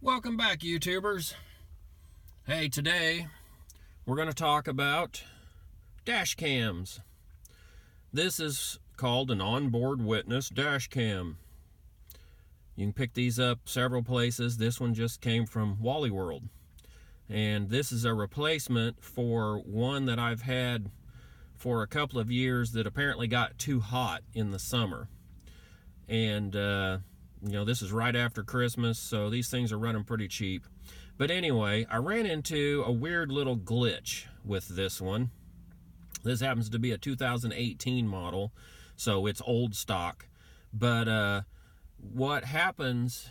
Welcome back, YouTubers. Hey, today we're going to talk about dash cams. This is called an onboard witness dash cam. You can pick these up several places. This one just came from Wally World. And this is a replacement for one that I've had for a couple of years that apparently got too hot in the summer. And this is right after Christmas, so these things are running pretty cheap. But anyway, I ran into a weird little glitch with this one. This happens to be a 2018 model, so it's old stock. But what happens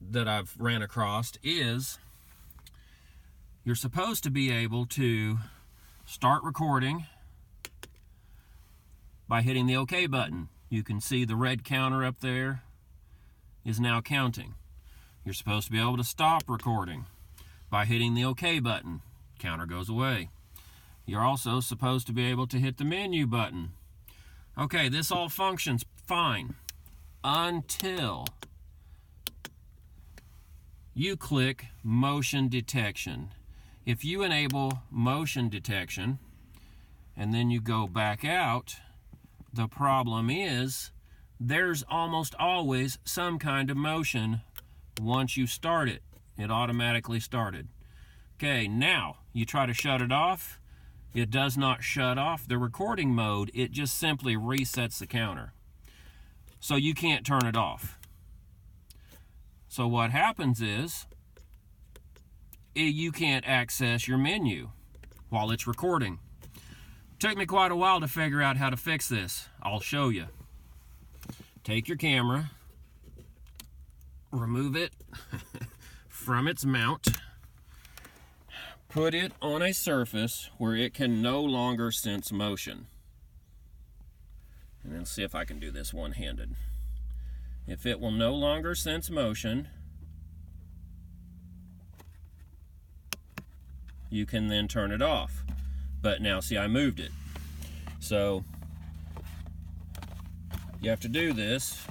that I've ran across is you're supposed to be able to start recording by hitting the OK button. You can see the red counter up there is now counting. You're supposed to be able to stop recording by hitting the OK button. Counter goes away. You're also supposed to be able to hit the menu button. Okay, this all functions fine until you click motion detection. If you enable motion detection and then you go back out, the problem is there's almost always some kind of motion once you start it. It automatically started. Okay, now you try to shut it off. It does not shut off the recording mode. It just simply resets the counter. So you can't turn it off. So what happens is you can't access your menu while it's recording. Took me quite a while to figure out how to fix this. I'll show you. Take your camera, remove it from its mount, put it on a surface where it can no longer sense motion. And then see if I can do this one-handed. If it will no longer sense motion, you can then turn it off. But now see, I moved it. So you have to do this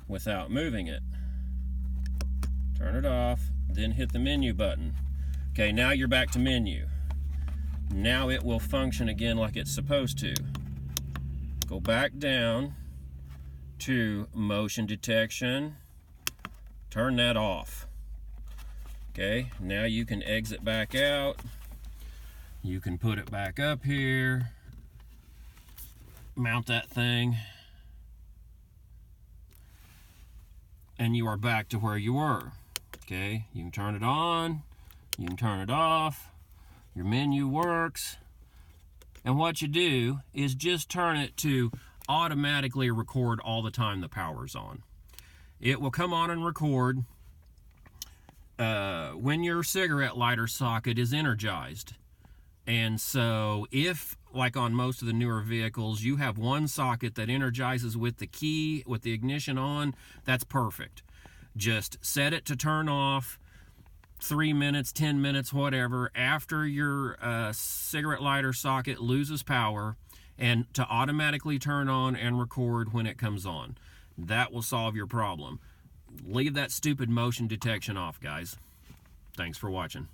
without moving it. Turn it off, then hit the menu button. Okay, now you're back to menu. Now it will function again like it's supposed to. Go back down to motion detection. Turn that off. Okay, now you can exit back out. You can put it back up here. Mount that thing. And you are back to where you were. Okay, you can turn it on, you can turn it off, your menu works, and what you do is just turn it to automatically record all the time the power's on. It will come on and record when your cigarette lighter socket is energized. And so if, like on most of the newer vehicles, you have one socket that energizes with the key, with the ignition on, that's perfect. Just set it to turn off 3 minutes, 10 minutes, whatever, after your cigarette lighter socket loses power, and to automatically turn on and record when it comes on. That will solve your problem. Leave that stupid motion detection off, guys. Thanks for watching.